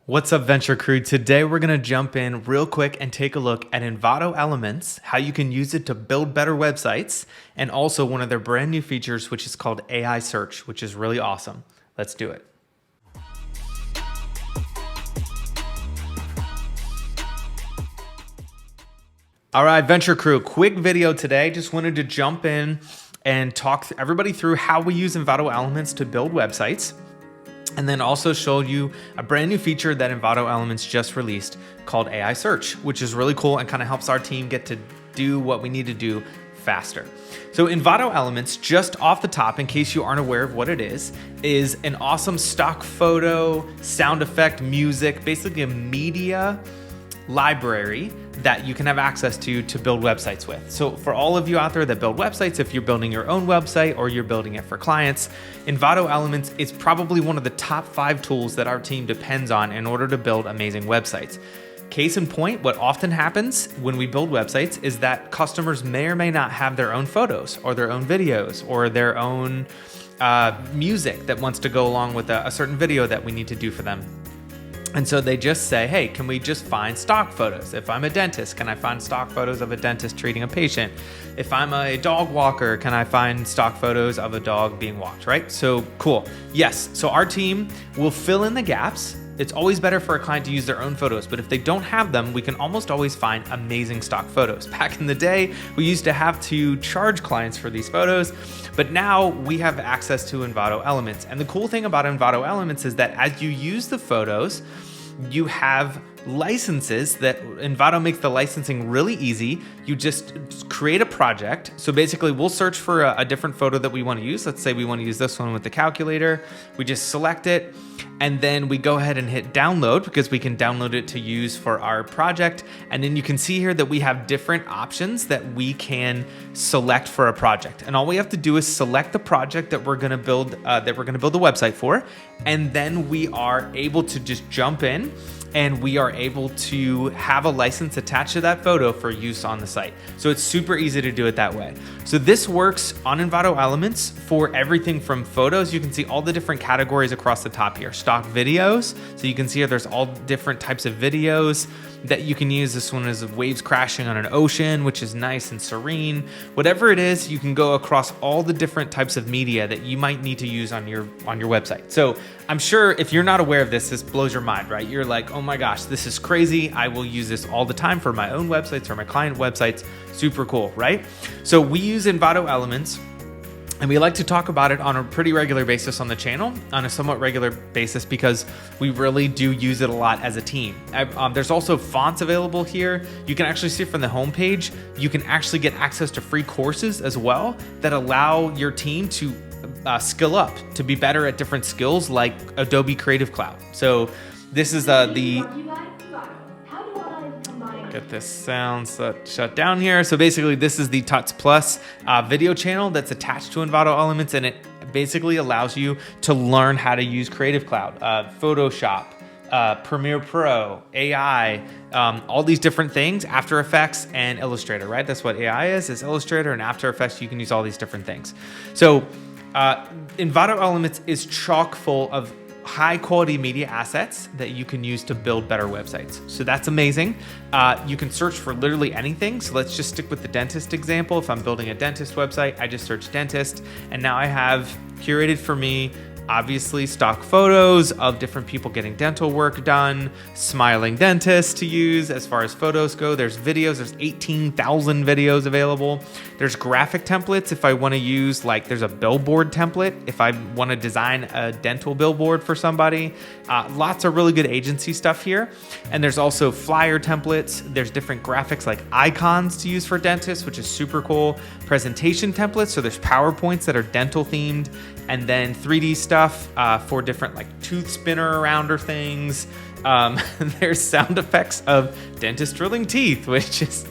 What's up, Venture Crew? Today we're going to jump in real quick and take a look at Envato Elements, how you can use it to build better websites, and also one of their brand new features, which is called AI Search, which is really awesome. Let's do it. All right, Venture Crew, quick video today. Just wanted to jump in and talk everybody through how we use Envato Elements to build websites. And then also show you a brand new feature that Envato Elements just released called AI Search, which is really cool and kind of helps our team get to do what we need to do faster. So Envato Elements, just off the top, in case you aren't aware of what it is an awesome stock photo, sound effect, music, basically a media library that you can have access to build websites with. So for all of you out there that build websites, if you're building your own website or you're building it for clients, Envato Elements is probably one of the top 5 tools that our team depends on in order to build amazing websites. Case in point, what often happens when we build websites is that customers may or may not have their own photos or their own videos or their own music that wants to go along with a certain video that we need to do for them. And so they just say, hey, can we just find stock photos? If I'm a dentist, can I find stock photos of a dentist treating a patient? If I'm a dog walker, can I find stock photos of a dog being walked, right? So cool. Yes, so our team will fill in the gaps. It's always better for a client to use their own photos, but if they don't have them, we can almost always find amazing stock photos. Back in the day, we used to have to charge clients for these photos, but now we have access to Envato Elements. And the cool thing about Envato Elements is that as you use the photos, you have licenses that Envato makes the licensing really easy. You just create a project. So basically we'll search for a different photo that we want to use. Let's say we want to use this one with the calculator. We just select it and then we go ahead and hit download because we can download it to use for our project. And then you can see here that we have different options that we can select for a project. And all we have to do is select the project that we're going to build the website for. And then we are able to just jump in and we are able to have a license attached to that photo for use on the site. So it's super easy to do it that way. So this works on Envato Elements for everything from photos. You can see all the different categories across the top here. Stock videos. So you can see here there's all different types of videos that you can use. This one is waves crashing on an ocean, which is nice and serene. Whatever it is, you can go across all the different types of media that you might need to use on your website. So I'm sure if you're not aware of this, this blows your mind, right? You're like, oh my gosh, this is crazy. I will use this all the time for my own websites or my client websites. Super cool, right? So we use Envato Elements, and we like to talk about it on a pretty regular basis on the channel, on a somewhat regular basis, because we really do use it a lot as a team. There's also fonts available here. You can actually see from the homepage, you can actually get access to free courses as well that allow your team to skill up, to be better at different skills like Adobe Creative Cloud. So this is get this sound shut down here. So basically this is the Tuts Plus video channel that's attached to Envato Elements, and it basically allows you to learn how to use Creative Cloud, Photoshop, Premiere Pro, AI, all these different things, After Effects and Illustrator, right? That's what AI is Illustrator, and After Effects, you can use all these different things. So Envato Elements is chock full of high quality media assets that you can use to build better websites. So that's amazing. You can search for literally anything. So let's just stick with the dentist example. If I'm building a dentist website, I just search dentist, and now I have curated for me obviously stock photos of different people getting dental work done, smiling dentists to use as far as photos go. There's videos, there's 18,000 videos available. There's graphic templates if I want to use, like there's a billboard template if I want to design a dental billboard for somebody. Lots of really good agency stuff here. And there's also flyer templates. There's different graphics like icons to use for dentists, which is super cool. Presentation templates, so there's PowerPoints that are dental themed, and then 3D stuff for different like tooth spinner arounder things. There's sound effects of dentists drilling teeth, which is,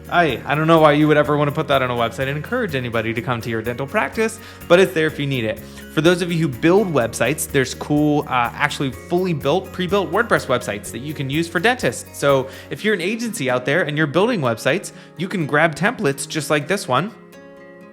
I don't know why you would ever want to put that on a website and encourage anybody to come to your dental practice, but it's there if you need it. For those of you who build websites, there's cool, actually fully built, pre-built WordPress websites that you can use for dentists. So if you're an agency out there and you're building websites, you can grab templates just like this one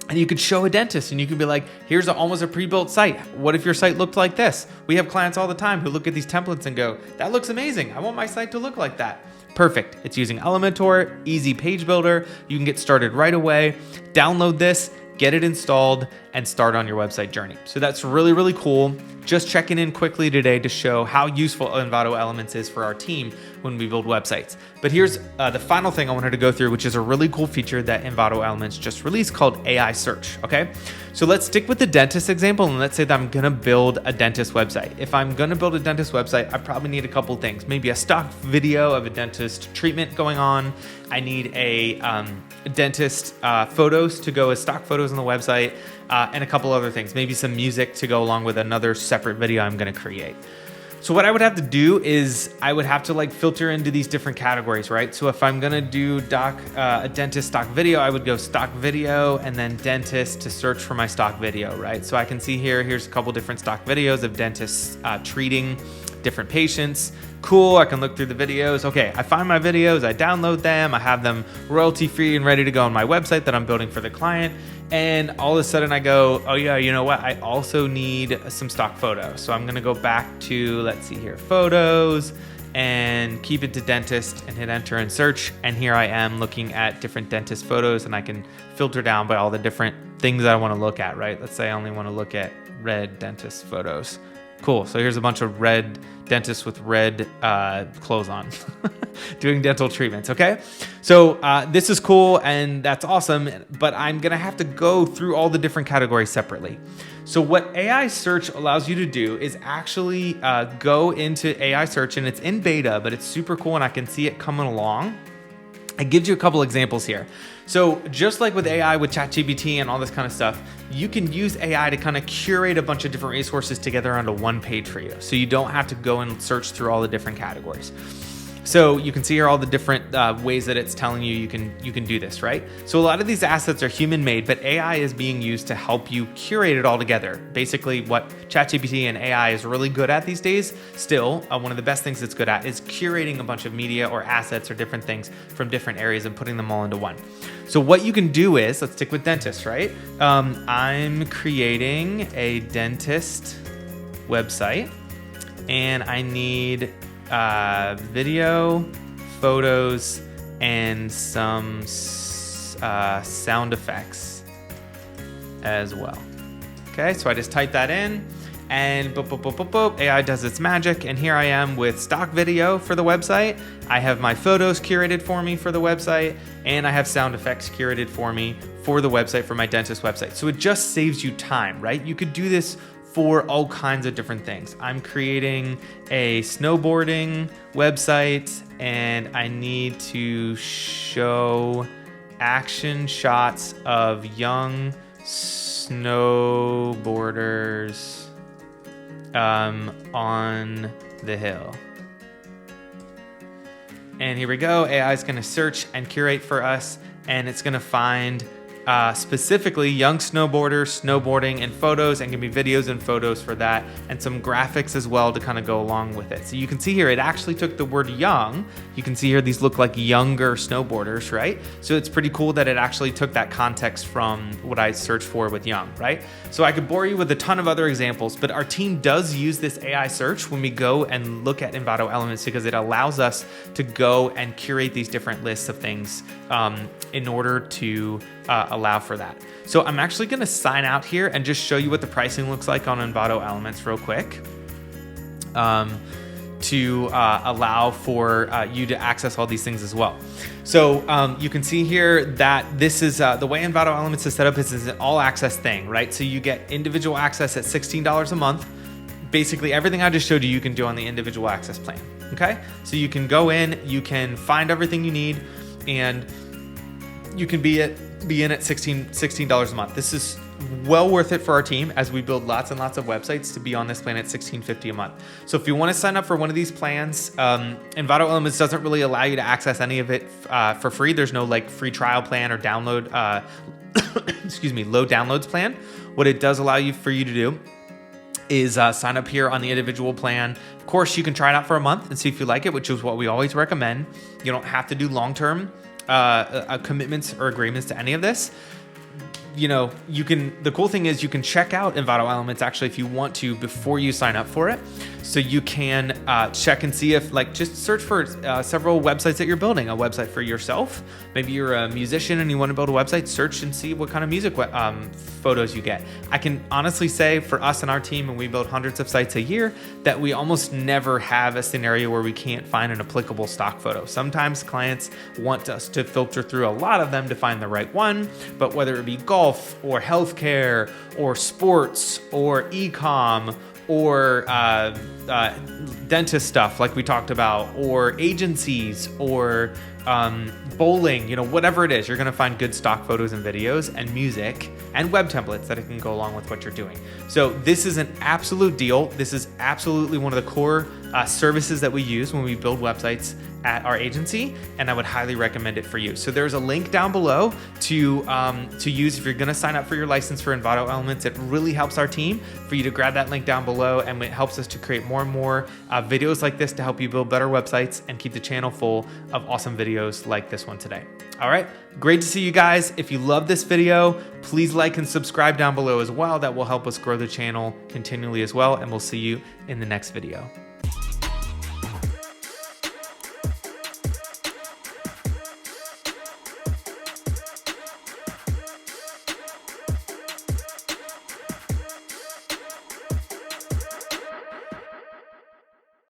And you could show a dentist and you could be like, here's almost a pre-built site. What if your site looked like this? We have clients all the time who look at these templates and go, that looks amazing. I want my site to look like that. Perfect. It's using Elementor, easy page builder. You can get started right away. Download this, get it installed, and start on your website journey. So that's really, really cool. Just checking in quickly today to show how useful Envato Elements is for our team when we build websites. But here's the final thing I wanted to go through, which is a really cool feature that Envato Elements just released called AI search, okay? So let's stick with the dentist example, and let's say that I'm gonna build a dentist website. If I'm gonna build a dentist website, I probably need a couple things. Maybe a stock video of a dentist treatment going on. I need a dentist photos to go as stock photos on the website, and a couple other things. Maybe some music to go along with another separate video I'm gonna create. So what I would have to do is I would have to like filter into these different categories, right? So if I'm gonna do a dentist stock video, I would go stock video and then dentist to search for my stock video, right? So I can see here's a couple different stock videos of dentists treating different patients. Cool, I can look through the videos. Okay, I find my videos, I download them, I have them royalty free and ready to go on my website that I'm building for the client. And all of a sudden I go, oh yeah, you know what? I also need some stock photos. So I'm gonna go back to, let's see here, photos, and keep it to dentist and hit enter and search. And here I am looking at different dentist photos, and I can filter down by all the different things I wanna look at, right? Let's say I only wanna look at red dentist photos. Cool, so here's a bunch of red dentists with red clothes on doing dental treatments, okay? So this is cool and that's awesome, but I'm gonna have to go through all the different categories separately. So what AI search allows you to do is actually go into AI search, and it's in beta, but it's super cool and I can see it coming along. It gives you a couple examples here. So just like with AI, with ChatGPT and all this kind of stuff, you can use AI to kind of curate a bunch of different resources together onto one page for you. So you don't have to go and search through all the different categories. So you can see here all the different ways that it's telling you you can do this, right? So a lot of these assets are human made, but AI is being used to help you curate it all together. Basically what ChatGPT and AI is really good at these days, still, one of the best things it's good at is curating a bunch of media or assets or different things from different areas and putting them all into one. So what you can do is, let's stick with dentists, right? I'm creating a dentist website and I need video, photos, and some sound effects as well. Okay, so I just type that in and boop, boop, boop, boop, boop, AI does its magic, and here I am with stock video for the website. I have my photos curated for me for the website, and I have sound effects curated for me for the website, for my dentist website. So it just saves you time, right? You could do this for all kinds of different things. I'm creating a snowboarding website and I need to show action shots of young snowboarders on the hill. And here we go. AI is going to search and curate for us, and it's going to find specifically young snowboarders, snowboarding, and photos, and can be videos and photos for that, and some graphics as well to kind of go along with it. So you can see here, it actually took the word young. You can see here, these look like younger snowboarders, right? So it's pretty cool that it actually took that context from what I searched for with young, right? So I could bore you with a ton of other examples, but our team does use this AI search when we go and look at Envato Elements, because it allows us to go and curate these different lists of things in order to allow for that. So I'm actually going to sign out here and just show you what the pricing looks like on Envato Elements real quick to allow for you to access all these things as well. So you can see here that this is the way Envato Elements is set up is an all access thing, right? So you get individual access at $16 a month. Basically everything I just showed you, you can do on the individual access plan. Okay, so you can go in, you can find everything you need, and you can be in at $16 a month. This is well worth it for our team as we build lots and lots of websites to be on this plan at $16.50 a month. So if you want to sign up for one of these plans, Envato Elements doesn't really allow you to access any of it for free. There's no like free trial plan or download, low downloads plan. What it does allow for you to do is sign up here on the individual plan. Of course, you can try it out for a month and see if you like it, which is what we always recommend. You don't have to do long-term commitments or agreements to any of this. the cool thing is you can check out Envato Elements actually if you want to before you sign up for it. So you can check and see if, like, just search for several websites that you're building, a website for yourself. Maybe you're a musician and you want to build a website, search and see what kind of music photos you get. I can honestly say for us and our team, and we build hundreds of sites a year, that we almost never have a scenario where we can't find an applicable stock photo. Sometimes clients want us to filter through a lot of them to find the right one, but whether it be golf or healthcare or sports or e-com or dentist stuff like we talked about, or agencies, or bowling, whatever it is, you're gonna find good stock photos and videos and music and web templates that can go along with what you're doing. So this is an absolute deal. This is absolutely one of the core services that we use when we build websites at our agency, and I would highly recommend it for you. So there's a link down below to use if you're gonna sign up for your license for Envato Elements. It really helps our team for you to grab that link down below, and it helps us to create more and more videos like this to help you build better websites and keep the channel full of awesome videos like this one today. All right, great to see you guys. If you love this video, please like and subscribe down below as well. That will help us grow the channel continually as well, and we'll see you in the next video.